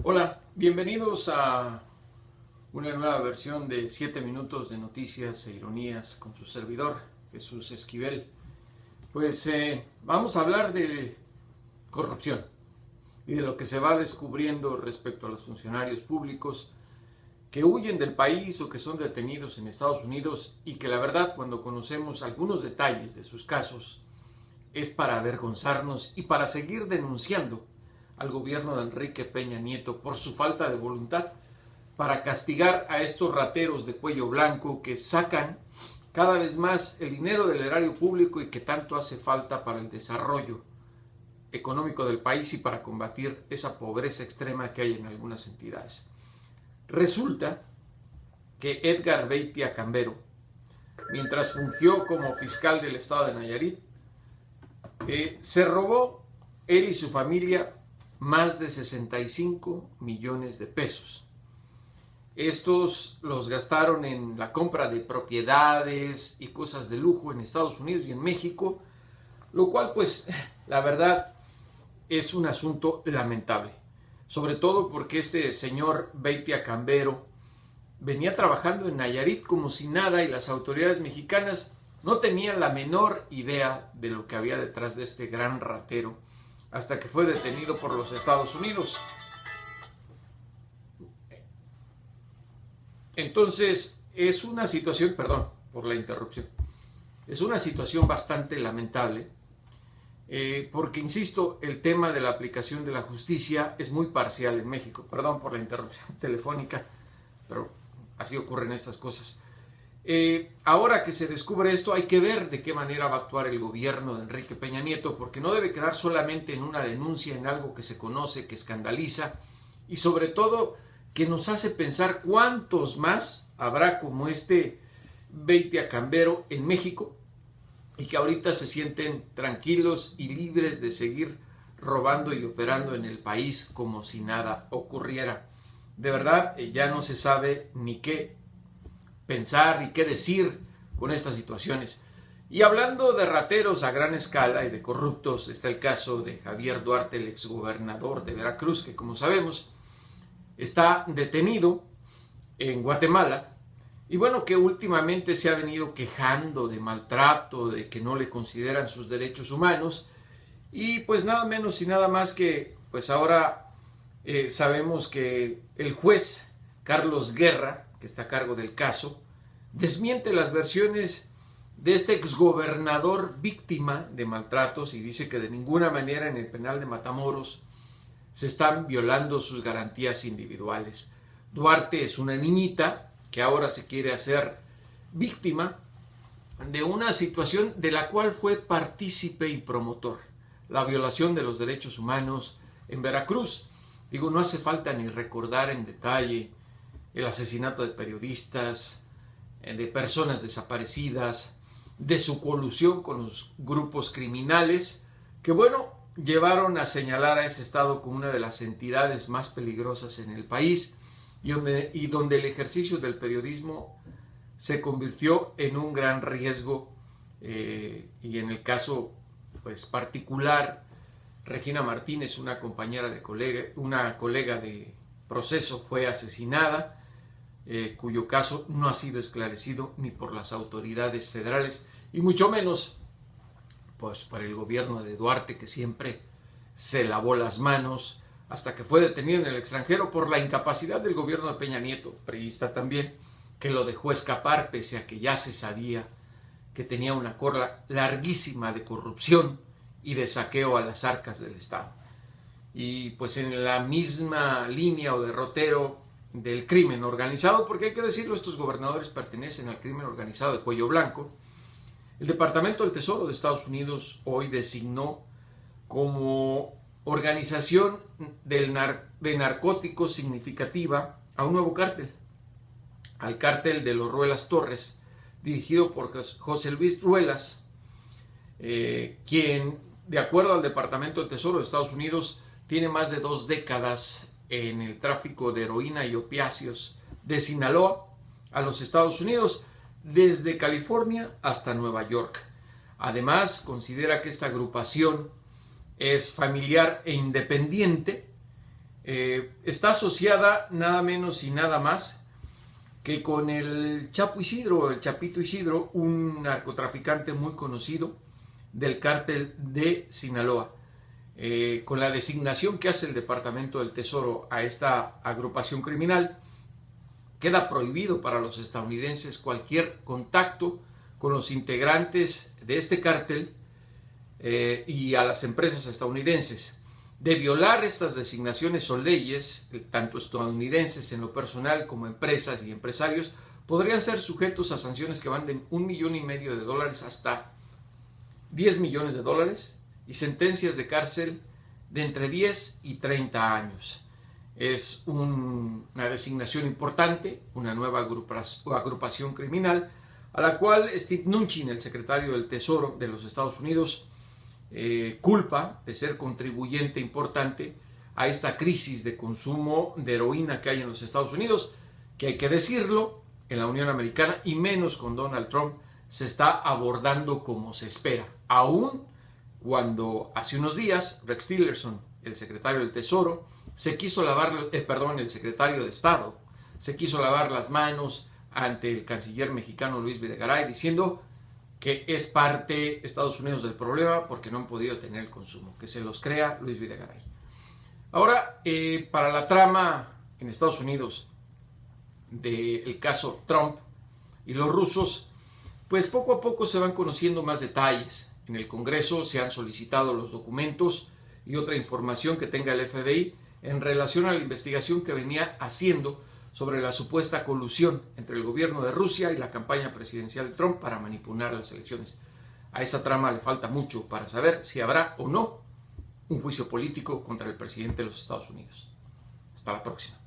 Hola, bienvenidos a una nueva versión de 7 minutos de noticias e ironías con su servidor, Jesús Esquivel. Pues vamos a hablar de corrupción y de lo que se va descubriendo respecto a los funcionarios públicos que huyen del país o que son detenidos en Estados Unidos y que la verdad cuando conocemos algunos detalles de sus casos es para avergonzarnos y para seguir denunciando al gobierno de Enrique Peña Nieto por su falta de voluntad para castigar a estos rateros de cuello blanco que sacan cada vez más el dinero del erario público y que tanto hace falta para el desarrollo económico del país y para combatir esa pobreza extrema que hay en algunas entidades. Resulta que Edgar Beitia Cambero, mientras fungió como fiscal del estado de Nayarit, se robó él y su familia más de 65 millones de pesos. Estos los gastaron en la compra de propiedades y cosas de lujo en Estados Unidos y en México, lo cual pues la verdad es un asunto lamentable, sobre todo porque este señor Beitia Cambero venía trabajando en Nayarit como si nada y las autoridades mexicanas no tenían la menor idea de lo que había detrás de este gran ratero hasta que fue detenido por los Estados Unidos. Entonces, es una situación, perdón por la interrupción, es una situación bastante lamentable, porque, insisto, el tema de la aplicación de la justicia es muy parcial en México. Perdón por la interrupción telefónica, pero así ocurren estas cosas. Ahora que se descubre esto, hay que ver de qué manera va a actuar el gobierno de Enrique Peña Nieto, porque no debe quedar solamente en una denuncia, en algo que se conoce, que escandaliza, y sobre todo que nos hace pensar cuántos más habrá como este Beitia Cambero en México y que ahorita se sienten tranquilos y libres de seguir robando y operando en el país como si nada ocurriera. De verdad, ya no se sabe ni qué pensar y qué decir con estas situaciones. Y hablando de rateros a gran escala y de corruptos, está el caso de Javier Duarte, el exgobernador de Veracruz, que como sabemos está detenido en Guatemala y bueno, que últimamente se ha venido quejando de maltrato, de que no le consideran sus derechos humanos y pues nada menos y nada más que pues ahora sabemos que el juez Carlos Guerra, que está a cargo del caso, desmiente las versiones de este exgobernador víctima de maltratos y dice que de ninguna manera en el penal de Matamoros se están violando sus garantías individuales. Duarte es una niñita que ahora se quiere hacer víctima de una situación de la cual fue partícipe y promotor, la violación de los derechos humanos en Veracruz. Digo, no hace falta ni recordar en detalle el asesinato de periodistas, de personas desaparecidas, de su colusión con los grupos criminales, que bueno, llevaron a señalar a ese estado como una de las entidades más peligrosas en el país y donde el ejercicio del periodismo se convirtió en un gran riesgo y en el caso pues particular, Regina Martínez, una compañera de una colega de proceso, fue asesinada, cuyo caso no ha sido esclarecido ni por las autoridades federales y mucho menos pues por el gobierno de Duarte, que siempre se lavó las manos hasta que fue detenido en el extranjero por la incapacidad del gobierno de Peña Nieto, priista también, que lo dejó escapar pese a que ya se sabía que tenía una cola larguísima de corrupción y de saqueo a las arcas del Estado. Y pues en la misma línea o derrotero del crimen organizado, porque hay que decirlo, estos gobernadores pertenecen al crimen organizado de cuello blanco, el Departamento del Tesoro de Estados Unidos hoy designó como organización de narcóticos significativa a un nuevo cártel, al cártel de los Ruelas Torres, dirigido por José Luis Ruelas, quien, de acuerdo al Departamento del Tesoro de Estados Unidos, tiene más de 2 décadas en el tráfico de heroína y opiáceos de Sinaloa a los Estados Unidos, desde California hasta Nueva York. Además, considera que esta agrupación es familiar e independiente está asociada nada menos y nada más que con el Chapo Isidro, el Chapito Isidro, un narcotraficante muy conocido del cártel de Sinaloa. Con la designación que hace el Departamento del Tesoro a esta agrupación criminal, queda prohibido para los estadounidenses cualquier contacto con los integrantes de este cártel y a las empresas estadounidenses. De violar estas designaciones o leyes, tanto estadounidenses en lo personal como empresas y empresarios, podrían ser sujetos a sanciones que van de $1,5 millones hasta $10 millones y sentencias de cárcel de entre 10 y 30 años. Es una designación importante, una nueva agrupación criminal, a la cual Steve Mnuchin, el secretario del Tesoro de los Estados Unidos, culpa de ser contribuyente importante a esta crisis de consumo de heroína que hay en los Estados Unidos, que hay que decirlo, en la Unión Americana y menos con Donald Trump se está abordando como se espera, aún cuando hace unos días Rex Tillerson, el secretario del Tesoro, el secretario de Estado, se quiso lavar las manos ante el canciller mexicano Luis Videgaray diciendo que es parte Estados Unidos del problema porque no han podido tener el consumo, que se los crea Luis Videgaray. Ahora, para la trama en Estados Unidos del caso Trump y los rusos, pues poco a poco se van conociendo más detalles. En el Congreso se han solicitado los documentos y otra información que tenga el FBI en relación a la investigación que venía haciendo sobre la supuesta colusión entre el gobierno de Rusia y la campaña presidencial de Trump para manipular las elecciones. A esa trama le falta mucho para saber si habrá o no un juicio político contra el presidente de los Estados Unidos. Hasta la próxima.